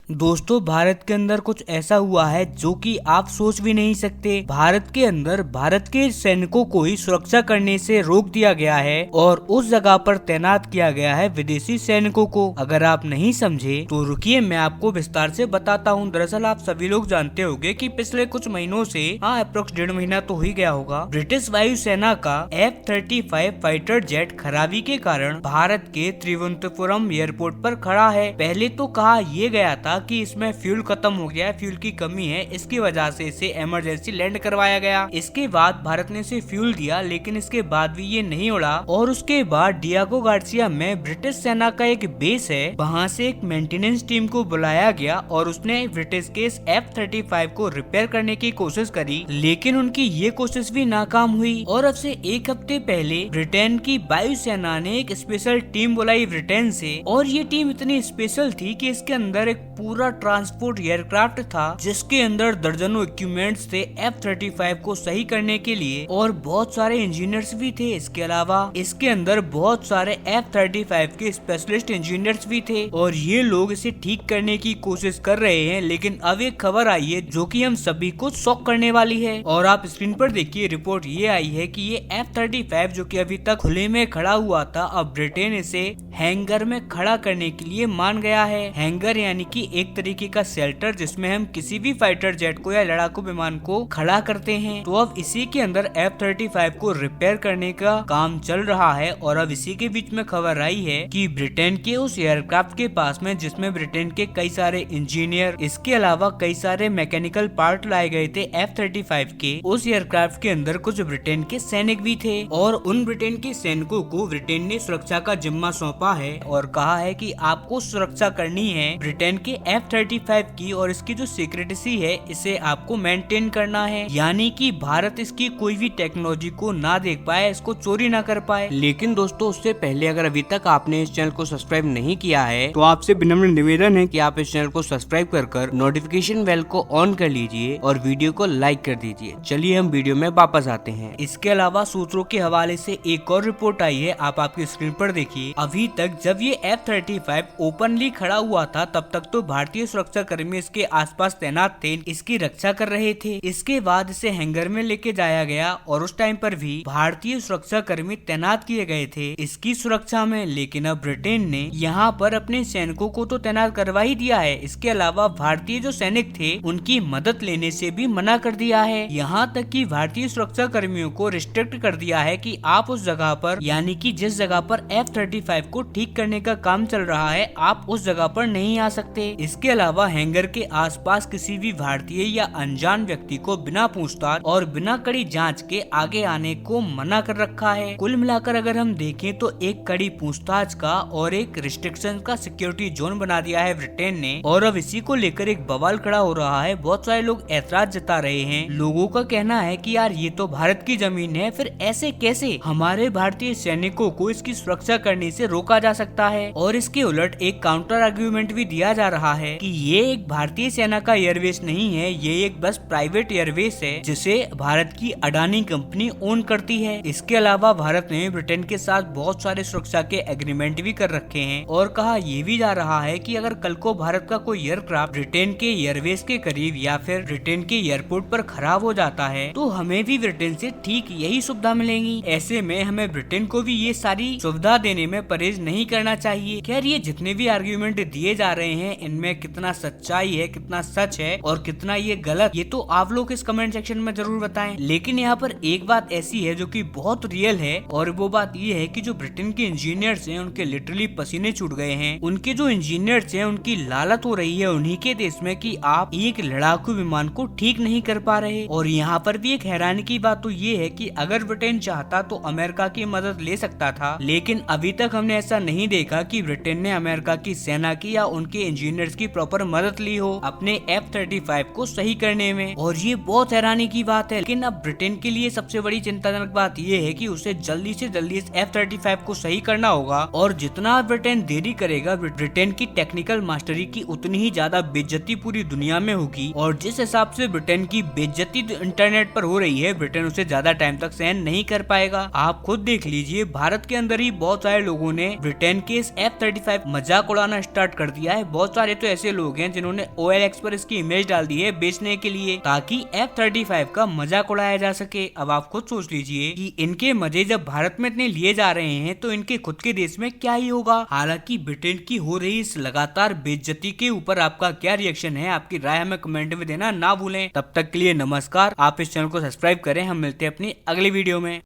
दोस्तों भारत के अंदर कुछ ऐसा हुआ है जो कि आप सोच भी नहीं सकते। भारत के अंदर भारत के सैनिकों को ही सुरक्षा करने से रोक दिया गया है और उस जगह पर तैनात किया गया है विदेशी सैनिकों को। अगर आप नहीं समझे तो रुकिए, मैं आपको विस्तार से बताता हूँ। दरअसल आप सभी लोग जानते होंगे कि पिछले कुछ महीनों से अप्रोक्स 1.5 महीना तो ही गया होगा, ब्रिटिश वायुसेना का F-35 फाइटर जेट खराबी के कारण भारत के त्रिवेंद्रपुरम एयरपोर्ट पर खड़ा है। पहले तो कहा यह गया था कि इसमें फ्यूल खत्म हो गया है, फ्यूल की कमी है, इसकी वजह से इसे इमरजेंसी लैंड करवाया गया। इसके बाद भारत ने इसे फ्यूल दिया, लेकिन इसके बाद भी ये नहीं उड़ा। और उसके बाद डियागो गार्सिया में ब्रिटिश सेना का एक बेस है, वहाँ से एक मेंटेनेंस टीम को बुलाया गया और उसने ब्रिटिश के इस F-35 को रिपेयर करने की कोशिश करी, लेकिन उनकी ये कोशिश भी नाकाम हुई। और अब से एक हफ्ते पहले ब्रिटेन की वायुसेना ने एक स्पेशल टीम बुलाई ब्रिटेन से, और ये टीम इतनी स्पेशल थी कि इसके अंदर एक पूरा ट्रांसपोर्ट एयरक्राफ्ट था जिसके अंदर दर्जनों इक्विपमेंट्स थे F-35 को सही करने के लिए, और बहुत सारे इंजीनियर्स भी थे। इसके अलावा इसके अंदर बहुत सारे F-35 के स्पेशलिस्ट इंजीनियर्स भी थे, और ये लोग इसे ठीक करने की कोशिश कर रहे हैं। लेकिन अब एक खबर आई है जो कि हम सभी को शॉक करने वाली है, और आप स्क्रीन पर देखिए, रिपोर्ट ये आई है कि ये F-35 जो कि अभी तक खुले में खड़ा हुआ था, अब ब्रिटेन इसे हैंगर में खड़ा करने के लिए मान गया है। हैंगर यानी कि एक तरीके का शेल्टर जिसमें हम किसी भी फाइटर जेट को या लड़ाकू विमान को खड़ा करते हैं। तो अब इसी के अंदर F-35 को रिपेयर करने का काम चल रहा है। और अब इसी के बीच में खबर आई है कि ब्रिटेन के उस एयरक्राफ्ट के पास में, जिसमें ब्रिटेन के कई सारे इंजीनियर, इसके अलावा कई सारे मैकेनिकल पार्ट लाए गए थे F-35 के, उस एयरक्राफ्ट के अंदर कुछ ब्रिटेन के सैनिक भी थे। और उन ब्रिटेन के सैनिकों को ब्रिटेन ने सुरक्षा का जिम्मा सौंपा है और कहा है कि आपको सुरक्षा करनी है ब्रिटेन के F-35 की, और इसकी जो सिक्योरिटी है इसे आपको मेंटेन करना है, यानी कि भारत इसकी कोई भी टेक्नोलॉजी को ना देख पाए, इसको चोरी ना कर पाए। लेकिन दोस्तों उससे पहले अगर अभी तक आपने इस चैनल को सब्सक्राइब नहीं किया है तो आपसे विनम्र निवेदन है कि आप इस चैनल को सब्सक्राइब कर नोटिफिकेशन बेल को ऑन कर लीजिए और वीडियो को लाइक कर दीजिए। चलिए हम वीडियो में वापस आते हैं। इसके अलावा सूत्रों के हवाले से एक और रिपोर्ट आई है, आप आपकी स्क्रीन पर देखिए। अभी तक जब ये F-35 ओपनली खड़ा हुआ था तब तक तो भारतीय सुरक्षा कर्मी इसके आसपास तैनात थे, इसकी रक्षा कर रहे थे। इसके बाद इसे हैंगर में लेके जाया गया और उस टाइम पर भी भारतीय सुरक्षा कर्मी तैनात किए गए थे इसकी सुरक्षा में। लेकिन अब ब्रिटेन ने यहाँ पर अपने सैनिकों को तो तैनात करवा ही दिया है, इसके अलावा भारतीय जो सैनिक थे उनकी मदद लेने से भी मना कर दिया है। यहाँ तक कि भारतीय सुरक्षा कर्मियों को रिस्ट्रिक्ट कर दिया है कि आप उस जगह पर, यानी कि जिस जगह पर F-35 को ठीक करने का काम चल रहा है, आप उस जगह पर नहीं आ सकते। इसके अलावा हैंगर के आसपास किसी भी भारतीय या अनजान व्यक्ति को बिना पूछताछ और बिना कड़ी जांच के आगे आने को मना कर रखा है। कुल मिलाकर अगर हम देखें तो एक कड़ी पूछताछ का और एक रिस्ट्रिक्शन का सिक्योरिटी जोन बना दिया है ब्रिटेन ने, और अब इसी को लेकर एक बवाल खड़ा हो रहा है। बहुत सारे लोग ऐतराज जता रहे हैं। लोगों का कहना है कि यार ये तो भारत की जमीन है, फिर ऐसे कैसे हमारे भारतीय सैनिकों को इसकी सुरक्षा करने से रोका जा सकता है। और इसके उलट एक काउंटर आर्ग्यूमेंट भी दिया जा रहा है कि ये एक भारतीय सेना का एयरवेस नहीं है, ये एक बस प्राइवेट एयरवेस है जिसे भारत की अडानी कंपनी ओन करती है। इसके अलावा भारत ने ब्रिटेन के साथ बहुत सारे सुरक्षा के एग्रीमेंट भी कर रखे हैं, और कहा यह भी जा रहा है कि अगर कल को भारत का कोई एयरक्राफ्ट ब्रिटेन के एयरवेस के करीब या फिर ब्रिटेन के एयरपोर्ट पर खराब हो जाता है तो हमें भी ब्रिटेन से ठीक यही सुविधा मिलेंगी। ऐसे में हमें ब्रिटेन को भी ये सारी सुविधा देने में परहेज नहीं करना चाहिए। खैर ये जितने भी आर्ग्यूमेंट दिए जा रहे हैं इनमें कितना सच्चाई है, कितना सच है और कितना ये गलत, ये तो आप लोग इस कमेंट सेक्शन में जरूर बताएं। लेकिन यहाँ पर एक बात ऐसी है जो कि बहुत रियल है, और वो बात ये है कि जो ब्रिटेन के इंजीनियर्स हैं उनके लिटरली पसीने छूट गए हैं। उनके जो इंजीनियर्स हैं उनकी लालत हो रही है उन्हीं के देश में कि आप एक लड़ाकू विमान को ठीक नहीं कर पा रहे। और यहाँ पर भी एक हैरानी की बात तो ये है कि अगर ब्रिटेन चाहता तो अमेरिका की मदद ले सकता था, लेकिन अभी तक हमने ऐसा नहीं देखा कि ब्रिटेन ने अमेरिका की सेना की या उनके इंजीनियर्स की प्रॉपर मदद ली हो अपने F-35 को सही करने में। और ये बहुत हैरानी की बात है। लेकिन अब ब्रिटेन के लिए सबसे बड़ी चिंताजनक बात ये है कि उसे जल्दी से जल्दी इस F-35 को सही करना होगा, और जितना ब्रिटेन देरी करेगा ब्रिटेन की टेक्निकल मास्टरी की उतनी ही ज्यादा बेइज्जती पूरी दुनिया में होगी। और जिस हिसाब से ब्रिटेन की बेइज्जती इंटरनेट पर हो रही है, ब्रिटेन उसे ज्यादा टाइम तक सहन नहीं कर पाएगा। आप खुद देख लीजिए, भारत के अंदर ही बहुत सारे लोगों ने ब्रिटेन के इस F-35 मजाक उड़ाना स्टार्ट कर दिया है। बहुत सारे सारे तो ऐसे लोग हैं जिन्होंने OLX पर इसकी इमेज डाल दी है बेचने के लिए, ताकि F-35 का मजाक उड़ाया जा सके। अब आप खुद सोच लीजिए कि इनके मजे जब भारत में इतने लिए जा रहे हैं तो इनके खुद के देश में क्या ही होगा। हालांकि ब्रिटेन की हो रही इस लगातार बेइज्जती के ऊपर आपका क्या रिएक्शन है, आपकी राय हमें कमेंट में देना ना भूलें। तब तक के लिए नमस्कार। आप इस चैनल को सब्सक्राइब करें। हम मिलते हैं अपनी अगली वीडियो में।